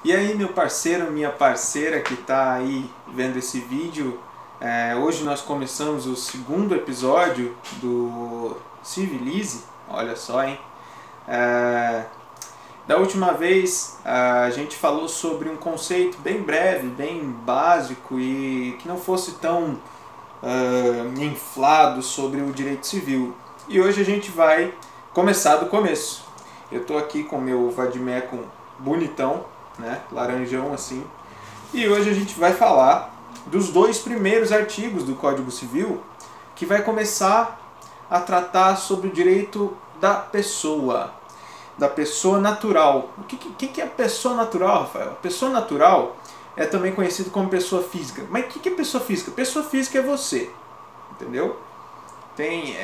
E aí, meu parceiro, minha parceira que está aí vendo esse vídeo, hoje nós começamos o segundo episódio do Civilize, olha só, hein? Da última vez a gente falou sobre um conceito bem breve, bem básico e que não fosse tão inflado sobre o direito civil. E hoje a gente vai começar do começo. Eu estou aqui com o meu vademecum bonitão, né, laranjão assim, e hoje a gente vai falar dos dois primeiros artigos do Código Civil, que vai começar a tratar sobre o direito da pessoa natural. O que é pessoa natural, Rafael? Pessoa natural é também conhecido como pessoa física. Mas o que é pessoa física? Pessoa física é você, entendeu? Tem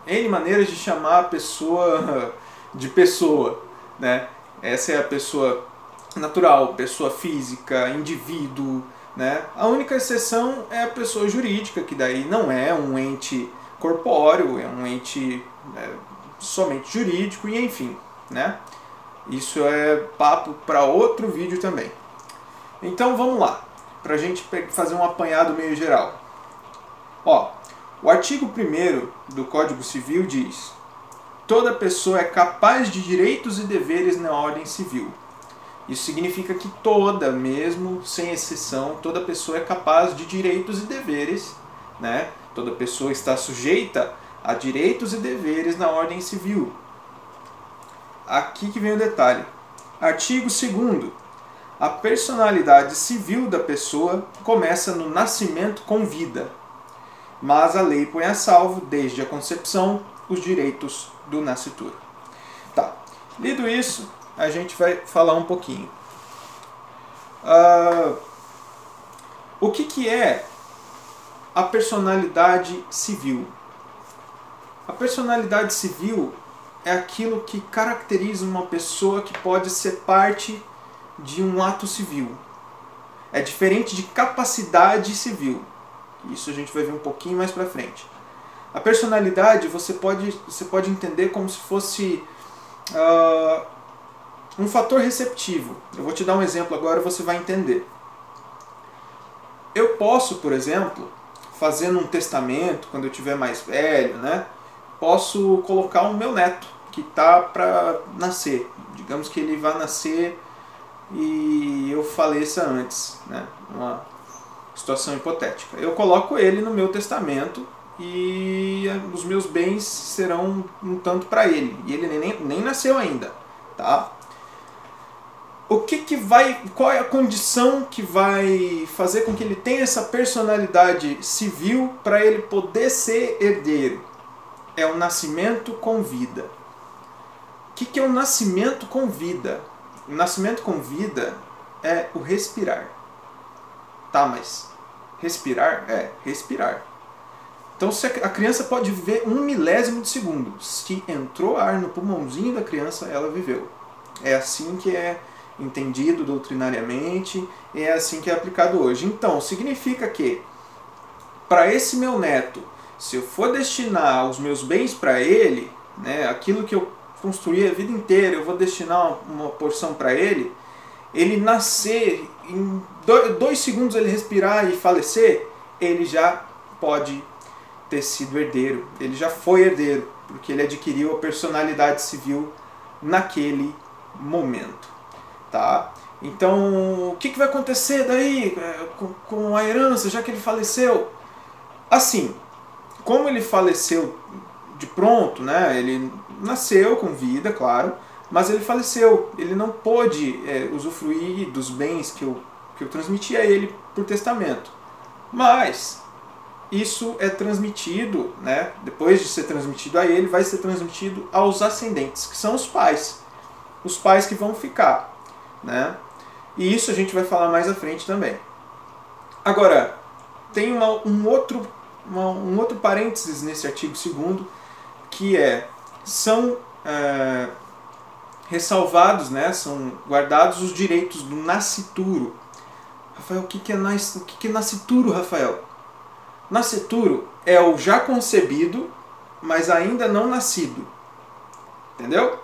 N maneiras de chamar a pessoa de pessoa, né? Essa é a pessoa natural, pessoa física, indivíduo, né? A única exceção é a pessoa jurídica, que daí não é um ente corpóreo, é um ente somente jurídico e enfim, né? Isso é papo para outro vídeo também. Então vamos lá, para a gente fazer um apanhado meio geral. Ó, o artigo 1º do Código Civil diz: toda pessoa é capaz de direitos e deveres na ordem civil. Isso significa que toda, mesmo sem exceção, toda pessoa é capaz de direitos e deveres, né? Toda pessoa está sujeita a direitos e deveres na ordem civil. Aqui que vem o detalhe. Artigo 2º. A personalidade civil da pessoa começa no nascimento com vida, mas a lei põe a salvo, desde a concepção, os direitos do nascituro. Tá. Lido isso, a gente vai falar um pouquinho. O que é a personalidade civil? A personalidade civil é aquilo que caracteriza uma pessoa que pode ser parte de um ato civil. É diferente de capacidade civil. Isso a gente vai ver um pouquinho mais pra frente. A personalidade você pode entender como se fosse um fator receptivo. Eu vou te dar um exemplo agora e você vai entender. Eu posso, por exemplo, fazer um testamento, quando eu estiver mais velho, né? Posso colocar o meu neto, que está para nascer. Digamos que ele vai nascer e eu faleça antes, né? Uma situação hipotética. Eu coloco ele no meu testamento e os meus bens serão um tanto para ele. E ele nem nasceu ainda, tá? Qual é a condição que vai fazer com que ele tenha essa personalidade civil para ele poder ser herdeiro? É o nascimento com vida. O que é o nascimento com vida? O nascimento com vida é o respirar. Tá, mas respirar? É, respirar. Então a criança pode viver 1/1000 de segundo. Se entrou ar no pulmãozinho da criança, ela viveu. É assim que é entendido doutrinariamente, é assim que é aplicado hoje. Então, significa que, para esse meu neto, se eu for destinar os meus bens para ele, né, aquilo que eu construí a vida inteira, eu vou destinar uma porção para ele, ele nascer, em 2 segundos ele respirar e falecer, ele já pode ter sido herdeiro, ele já foi herdeiro, porque ele adquiriu a personalidade civil naquele momento. Tá? Então, o que vai acontecer daí com a herança, já que ele faleceu? Assim, como ele faleceu de pronto, né? Ele nasceu com vida, claro, mas ele faleceu. Ele não pôde usufruir dos bens que eu transmiti a ele por testamento. Mas isso é transmitido, né? Depois de ser transmitido a ele, vai ser transmitido aos ascendentes, que são os pais. Os pais que vão ficar, né? E isso a gente vai falar mais à frente também. Agora, tem um outro parênteses nesse artigo 2º, que são ressalvados, né, são guardados os direitos do nascituro. Rafael, o que é nascituro, Rafael? Nascituro é o já concebido, mas ainda não nascido. Entendeu?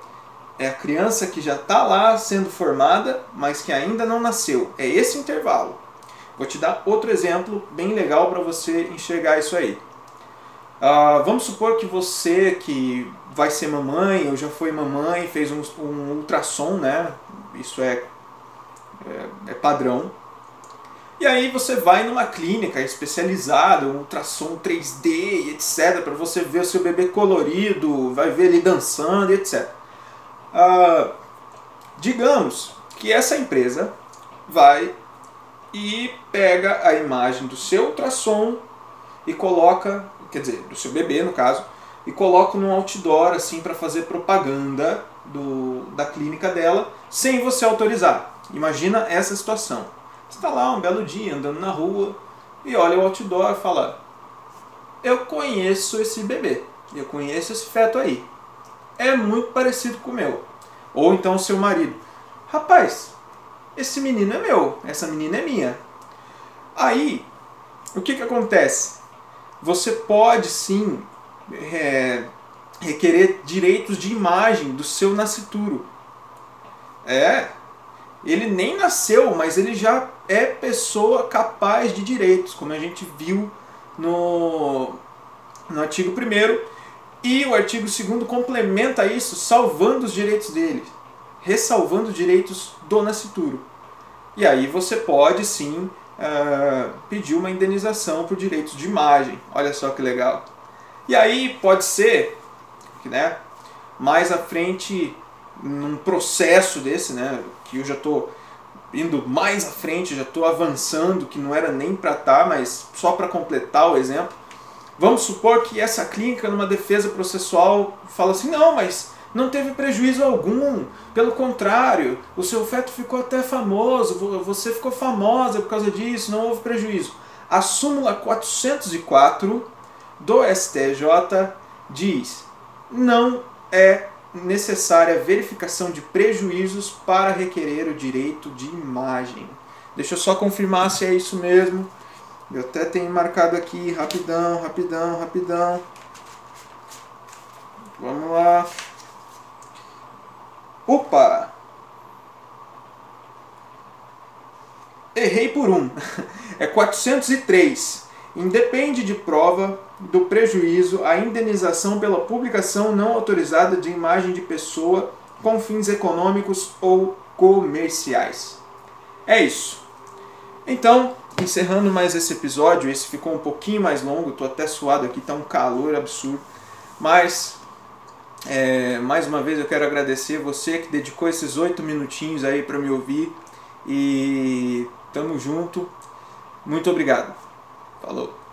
É a criança que já está lá sendo formada, mas que ainda não nasceu. É esse intervalo. Vou te dar outro exemplo bem legal para você enxergar isso aí. Vamos supor que você que vai ser mamãe, ou já foi mamãe, fez um ultrassom, né? Isso é padrão. E aí você vai numa clínica especializada, um ultrassom 3D, etc, para você ver o seu bebê colorido, vai ver ele dançando, etc. Digamos que essa empresa vai e pega a imagem do seu ultrassom e coloca, quer dizer, do seu bebê no caso, e coloca num outdoor assim para fazer propaganda da clínica dela, sem você autorizar. Imagina essa situação. Você está lá um belo dia andando na rua e olha o outdoor e fala: eu conheço esse bebê, eu conheço esse feto aí, é muito parecido com o meu. Ou então o seu marido: rapaz, esse menino é meu, essa menina é minha. Aí, o que acontece? Você pode sim requerer direitos de imagem do seu nascituro. Ele nem nasceu, mas ele já é pessoa capaz de direitos, como a gente viu no artigo 1º, e o artigo 2º complementa isso, salvando os direitos dele, ressalvando os direitos do nascituro. E aí você pode sim pedir uma indenização por direitos de imagem. Olha só que legal. E aí pode ser que, né, mais à frente, num processo desse, né, que eu já estou indo mais à frente, já estou avançando, que não era nem para estar, mas só para completar o exemplo. Vamos supor que essa clínica, numa defesa processual, fala assim: não, mas não teve prejuízo algum, pelo contrário, o seu feto ficou até famoso, você ficou famosa por causa disso, não houve prejuízo. A súmula 404 do STJ diz: não é necessária verificação de prejuízos para requerer o direito de imagem. Deixa eu só confirmar se é isso mesmo. Eu até tenho marcado aqui, rapidão. Vamos lá. Opa! Errei por um. É 403. Independe de prova do prejuízo a indenização pela publicação não autorizada de imagem de pessoa com fins econômicos ou comerciais. É isso. Então, encerrando mais esse episódio, esse ficou um pouquinho mais longo, estou até suado aqui, está um calor absurdo, mas mais uma vez eu quero agradecer você que dedicou esses 8 minutinhos aí para me ouvir, e tamo junto, muito obrigado, falou!